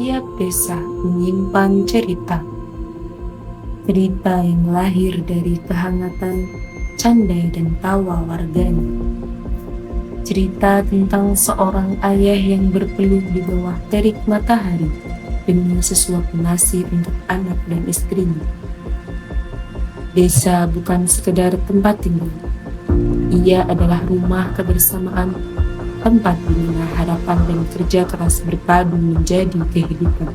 Setiap desa menyimpan cerita. Cerita yang lahir dari kehangatan, canda dan tawa warganya. Cerita tentang seorang ayah yang berpeluh di bawah terik matahari demi sesuap nasi untuk anak dan istrinya. Desa bukan sekedar tempat tinggal. Ia adalah rumah kebersamaan, tempat di mana harapan dan kerja keras berpadu menjadi kehidupan.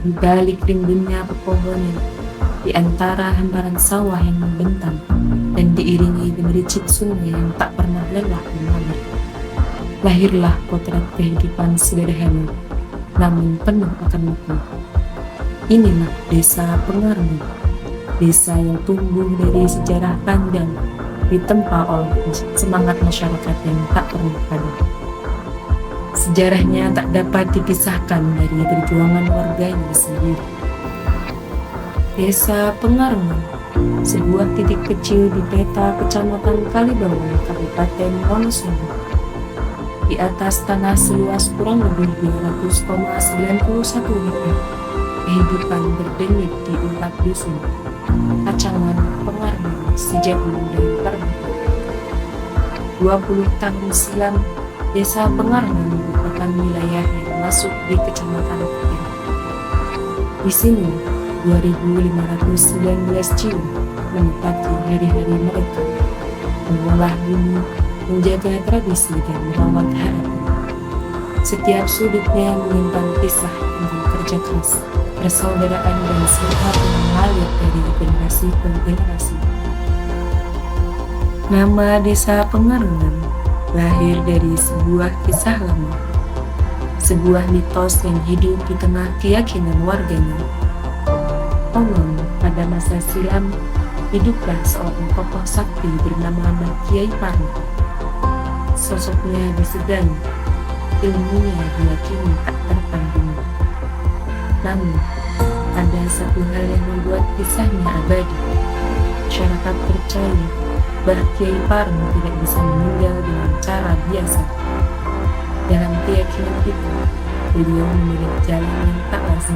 Di balik rimbunnya pepohonan, di antara hamparan sawah yang membentang, dan diiringi gemericik sungai yang tak pernah lelah mengalir, lahirlah potret kehidupan sederhana, namun penuh akan makna. Inilah Desa Pengarngan, desa yang tumbuh dari sejarah panjang, ditempa oleh semangat masyarakat yang tak pernah padam. Sejarahnya tak dapat dipisahkan dari perjuangan warganya sendiri. Desa Pengarngan, sebuah titik kecil di peta Kecamatan Kalibawa, Kabupaten Wonosobo. Di atas tanah seluas kurang lebih 200,91 hektar, kehidupan berdenyut di 4 dusun, Kacangan, Pengarngan, Sejagung, dan Terbuka. 20 tahun silam, Desa Pengarngan merupakan wilayah yang masuk di Kecamatan Kalibawa. Di sini, 2.519 jiwa menempati hari-hari mereka, mengolah bumi, menjaga tradisi dan merawat harapan. Setiap sudutnya menyimpan kisah tentang kerja keras, persaudaraan dan semangat yang mengalir dari generasi ke generasi. Nama Desa Pengarngan lahir dari sebuah kisah lama, sebuah mitos yang hidup di tengah keyakinan warganya. Konon, pada masa silam, hiduplah seorang tokoh sakti bernama Mbah Kiai Pareng. Sosoknya disegani, ilmunya diyakini tak tertandingi. Namun, ada satu hal yang membuat kisahnya abadi. Masyarakat percaya Mbah Kiai Pareng tidak bisa meninggal dengan cara biasa. Dalam keyakinan itu, beliau memilih jalan yang tak lazim.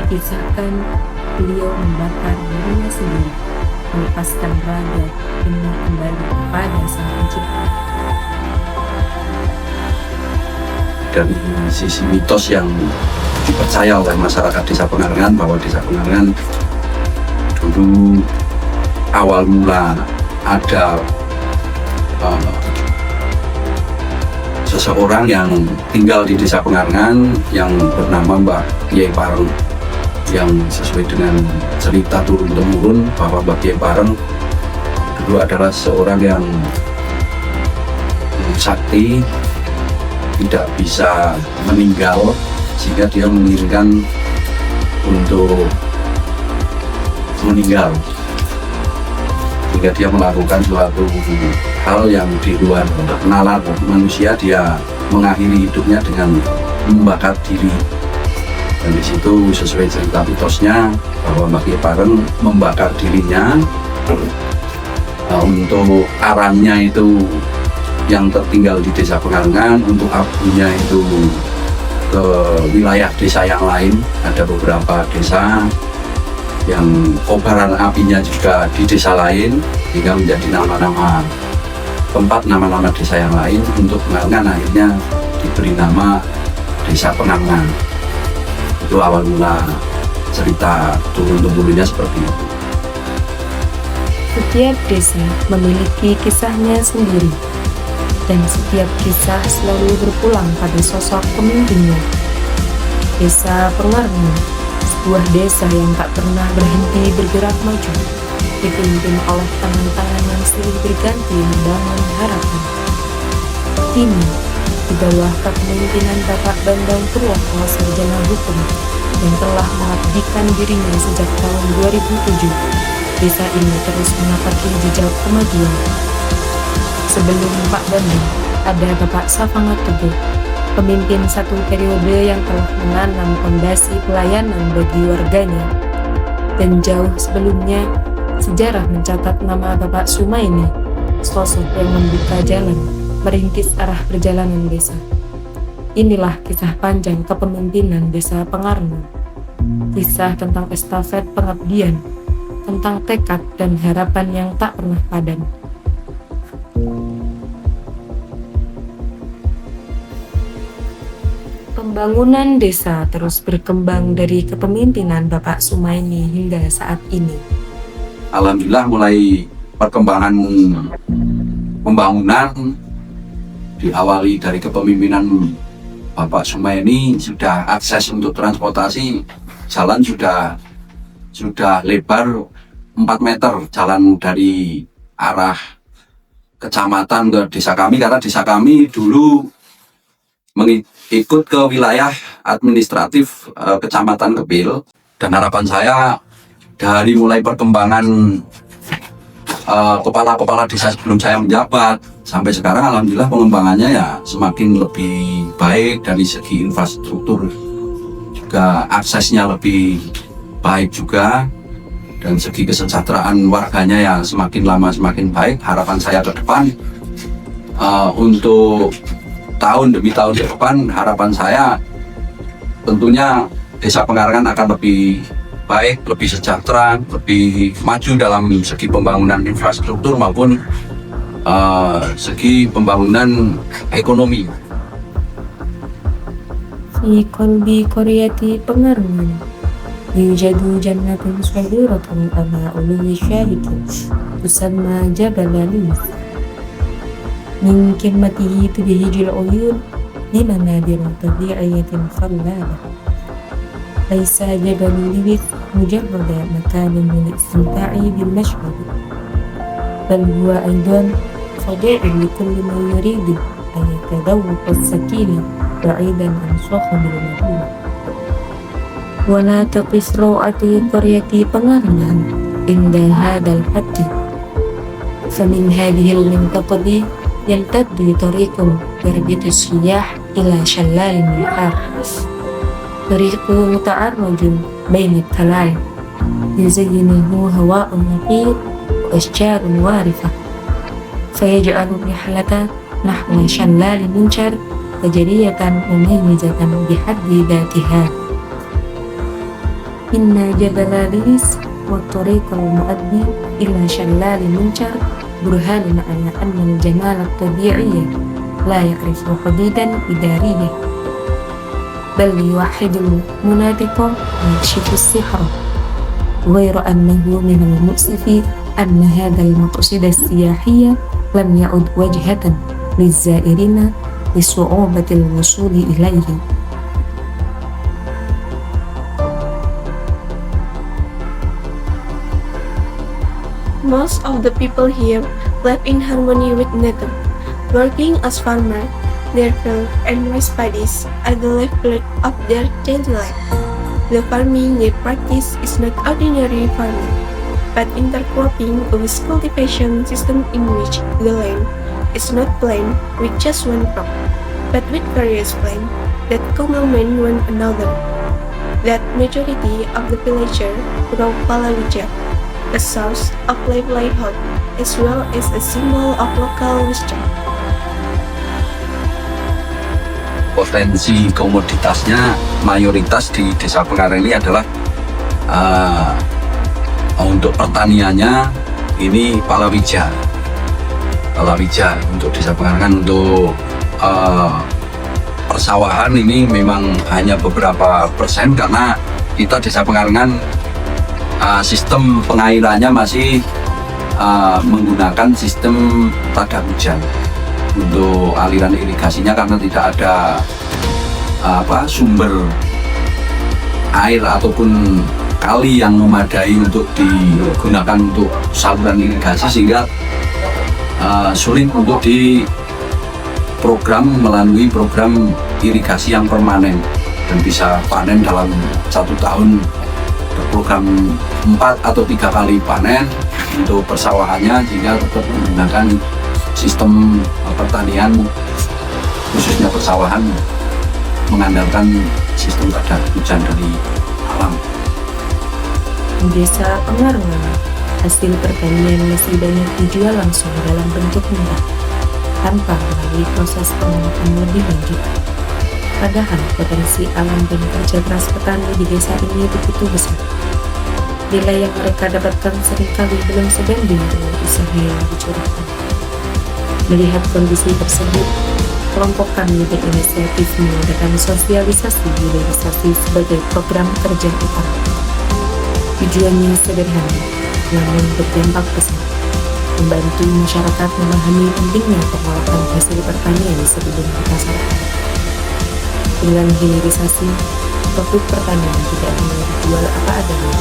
Dikisahkan, beliau membakar dirinya sendiri, melepaskan raga demi kembali kepada Sang Pencipta. Dari sisi mitos yang dipercaya oleh masyarakat Desa Pengarngan, bahwa Desa Pengarngan dulu awal mula ada seseorang yang tinggal di Desa Pengarngan yang bernama Mbah Kiai Pareng, yang sesuai dengan cerita turun-temurun bahwa Mbah Kiai Pareng dulu adalah seorang yang sakti, tidak bisa meninggal, sehingga dia menginginkan untuk meninggal, sehingga dia melakukan suatu hal yang di luar nalar manusia. Dia mengakhiri hidupnya dengan membakar diri, dan di situ sesuai cerita mitosnya bahwa Mbah Kiai Pareng membakar dirinya untuk arangnya itu yang tertinggal di Desa Pengarngan, untuk abunya itu ke wilayah desa yang lain. Ada beberapa desa yang kobaran apinya juga di desa lain, hingga menjadi nama-nama tempat, nama-nama desa yang lain. Untuk Pengarngan akhirnya diberi nama Desa Pengarngan. Itu awal mula cerita turun-temurunnya seperti itu. Setiap desa memiliki kisahnya sendiri, dan setiap kisah selalu berpulang pada sosok pemimpinnya. Desa Pengarngan, sebuah desa yang tak pernah berhenti bergerak maju, dipimpin oleh tangan-tangan yang silih berganti membangun harapan. Kini, di bawah kepemimpinan Bapak Bambang Purwoko, sarjana hukum yang telah mengabdikan dirinya sejak tahun 2007, desa ini terus menapaki jejak kemajuan. Sebelum Pak Bambang, ada Bapak Safangat Teguh, pemimpin satu periode yang telah menanam fondasi pelayanan bagi warganya. Dan jauh sebelumnya, sejarah mencatat nama Bapak Sumaini, sosok yang membuka jalan, merintis arah perjalanan desa. Inilah kisah panjang kepemimpinan Desa Pengarngan. Kisah tentang estafet pengabdian, tentang tekad dan harapan yang tak pernah padam. Pembangunan desa terus berkembang dari kepemimpinan Bapak Sumaini hingga saat ini. Alhamdulillah mulai perkembangan pembangunan diawali dari kepemimpinan Bapak Sumaini, sudah akses untuk transportasi, jalan sudah lebar 4 meter jalan dari arah kecamatan ke desa kami, karena desa kami dulu ikut ke wilayah administratif Kecamatan Kepil, dan harapan saya dari mulai perkembangan kepala-kepala desa sebelum saya menjabat sampai sekarang, alhamdulillah pengembangannya ya semakin lebih baik. Dari segi infrastruktur juga aksesnya lebih baik juga, dan segi kesejahteraan warganya ya semakin lama semakin baik. Harapan saya ke depan untuk tahun demi tahun ke depan, harapan saya tentunya Desa Pengarngan akan lebih baik, lebih sejahtera, lebih maju dalam segi pembangunan infrastruktur maupun segi pembangunan ekonomi. Fi qalbi qaryati Pengarngan yujadu jannatun sagiratun ala ulwi syarikin tusamma Jabal Ali. Min kimmatihi tubhijul uyun limanabir tabi'iyatin khallala. Laisa jabalu liwit mujarrada makanin min istimta'i bil mashhad, bal huwa aidan fadi'un likulli man yuridu an yatadawwaq as-sakina ba'idan an shakhamil madina. Wala taqis raw'ati qaryati Pengarngan inda hadal haddi, famin hadhil mintaqadi yaltaddu tariqun yarbit as-siyah ila shallalin al-har, tariqu muta'arrajun baina al-talal yuzayyinahu hawa'un naqiq wa ashjarun warifah, fayaj'alu rihlata nahwa shallalin muncar tajriyatan mumayyizatan bihaddi dhatiha. Inna jabala lis wa tariqal mu'addi ila shallalin muncar burhanun ala anna al-jamal at-tabi'iyya la ya'rifu hududan idariyah, bal yuwahhidu al-munatiqa wa yakshifu as-sihra, ghayra annahu min al-mu'sifi anna hadha al-maqsid as-siyahiyya lam ya'ud wajhatan liz-za'irina lisu'ubati al-wusuli ilayhi. Most of the people here live in harmony with nature, working as farmers. Their field and rice paddies are the lifeblood of their daily life. The farming they practice is not ordinary farming, but intercropping with cultivation system in which the land is not planted with just one crop, but with various plants that complement one another. That majority of the villagers grow palawija, a source of livelihood as well as a symbol of local wisdom. Potensi komoditasnya mayoritas di Desa Pengarngan ini adalah untuk pertaniannya ini palawija untuk Desa Pengarngan. Untuk persawahan ini memang hanya beberapa persen, karena kita Desa Pengarngan sistem pengairannya masih menggunakan sistem tada hujan untuk aliran irigasinya, karena tidak ada sumber air ataupun kali yang memadai untuk digunakan untuk saluran irigasi, sehingga sulit untuk diprogram melalui program irigasi yang permanen dan bisa panen dalam 1 tahun, berprogram 4 atau 3 kali panen untuk persawahannya, sehingga tetap menggunakan sistem pertanian khususnya persawahan mengandalkan sistem tada hujan dari alam. Di Desa Pengarngan, hasil pertanian masih banyak dijual langsung dalam bentuk mentah tanpa melalui proses pengolahan lebih lanjut. Padahal potensi alam dan kerja keras petani di desa ini begitu besar. Nilai yang mereka dapatkan seringkali belum sebanding dengan usaha yang dicurahkan. Melihat kondisi tersebut, kelompok kami berinisiatif mengadakan sosialisasi hilirisasi sebagai program kerja utama. Tujuannya sederhana, namun berdampak besar, membantu masyarakat memahami pentingnya pengelolaan hasil pertanian sebelum dipasarkan. Dengan hilirisasi, produk pertanian tidak hanya dijual apa adanya,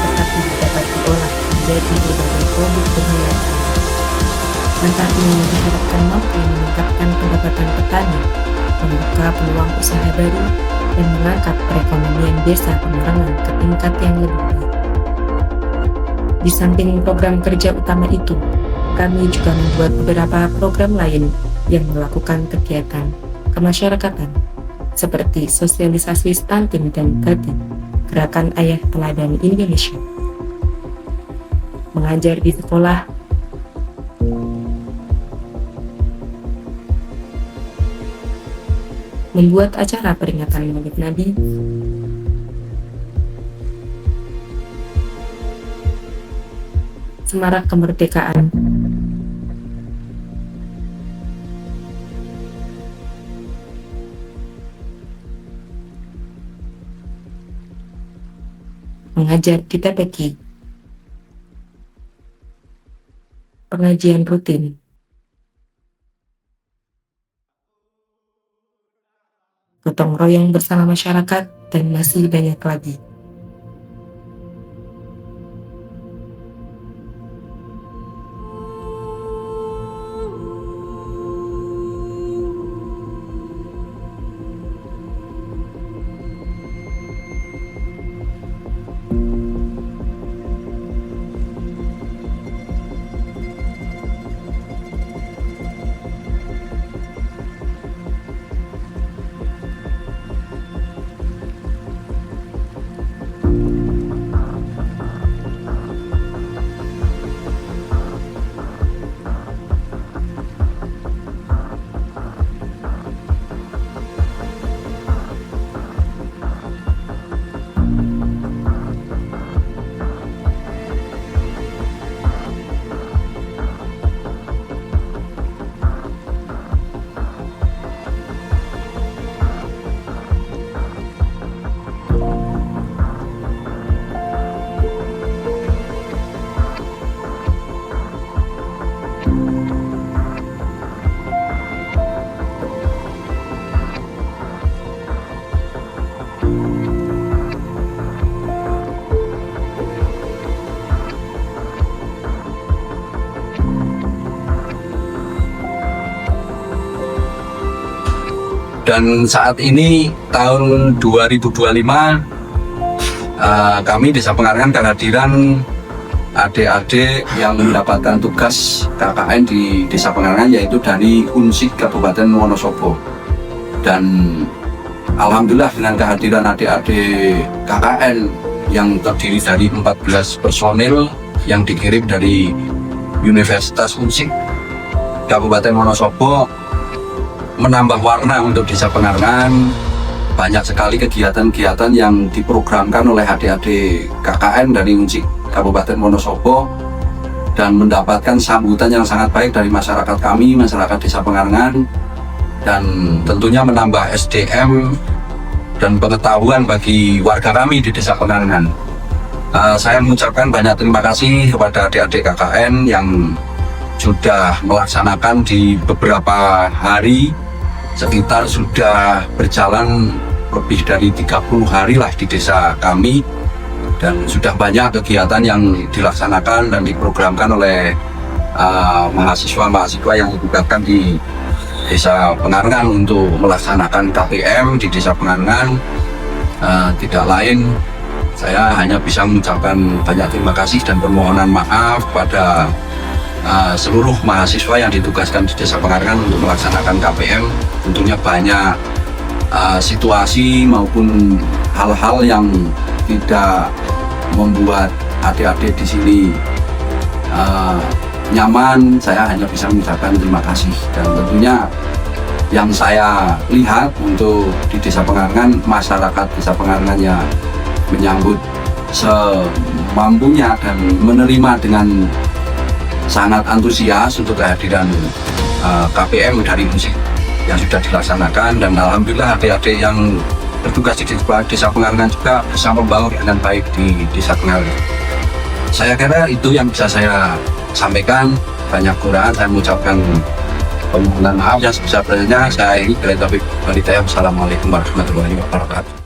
tetapi dapat diolah menjadi berbagai produk bernilai. Langkah ini diharapkan mampu meningkatkan pendapatan petani, membuka peluang usaha baru, dan mengangkat perekonomian desa Pengarangan ke tingkat yang lebih baik. Di samping program kerja utama itu, kami juga membuat beberapa program lain yang melakukan kegiatan kemasyarakatan, seperti sosialisasi stunting dan batik, gerakan ayah teladan Indonesia, mengajar di sekolah, membuat acara peringatan Maulid Nabi, semarak kemerdekaan, mengajar di TPQ, pengajian rutin, gotong royong bersama masyarakat, dan masih banyak lagi. Dan saat ini tahun 2025 kami Desa Pengarangan kehadiran adik-adik yang mendapatkan tugas KKN di Desa Pengarangan, yaitu dari Unsik Kabupaten Wonosobo. Dan alhamdulillah dengan kehadiran adik-adik KKN yang terdiri dari 14 personil yang dikirim dari Universitas Unsik Kabupaten Wonosobo, menambah warna untuk Desa Pengarangan. Banyak sekali kegiatan-kegiatan yang diprogramkan oleh adik-adik KKN dari Unsik Kabupaten Wonosobo dan mendapatkan sambutan yang sangat baik dari masyarakat kami, masyarakat Desa Pengarangan, dan tentunya menambah SDM dan pengetahuan bagi warga kami di Desa Pengarangan. Saya mengucapkan banyak terima kasih kepada adik-adik KKN yang sudah melaksanakan di beberapa hari, sekitar sudah berjalan lebih dari 30 hari lah di desa kami, dan sudah banyak kegiatan yang dilaksanakan dan diprogramkan oleh mahasiswa-mahasiswa yang ditugaskan di Desa Pengarangan untuk melaksanakan KPM di Desa Pengarangan. Tidak lain, saya hanya bisa mengucapkan banyak terima kasih dan permohonan maaf pada seluruh mahasiswa yang ditugaskan di Desa Pengarangan untuk melaksanakan KPM. Tentunya banyak situasi maupun hal-hal yang tidak membuat adik-adik di sini nyaman. Saya hanya bisa mengucapkan terima kasih, dan tentunya yang saya lihat untuk di Desa Pengarengan, masyarakat Desa Pengarengan ya menyambut semampunya dan menerima dengan sangat antusias untuk kehadiran KPM dari musik yang sudah dilaksanakan, dan alhamdulillah adik-adik yang bertugas di Desa Pengarengan juga bisa membangun dengan baik di Desa Pengarengan. Saya kira itu yang bisa saya sampaikan. Banyak kurang saya mengucapkan permohonan maaf yang sebesar-besarnya. Saya ini Assalamualaikum warahmatullahi wabarakatuh.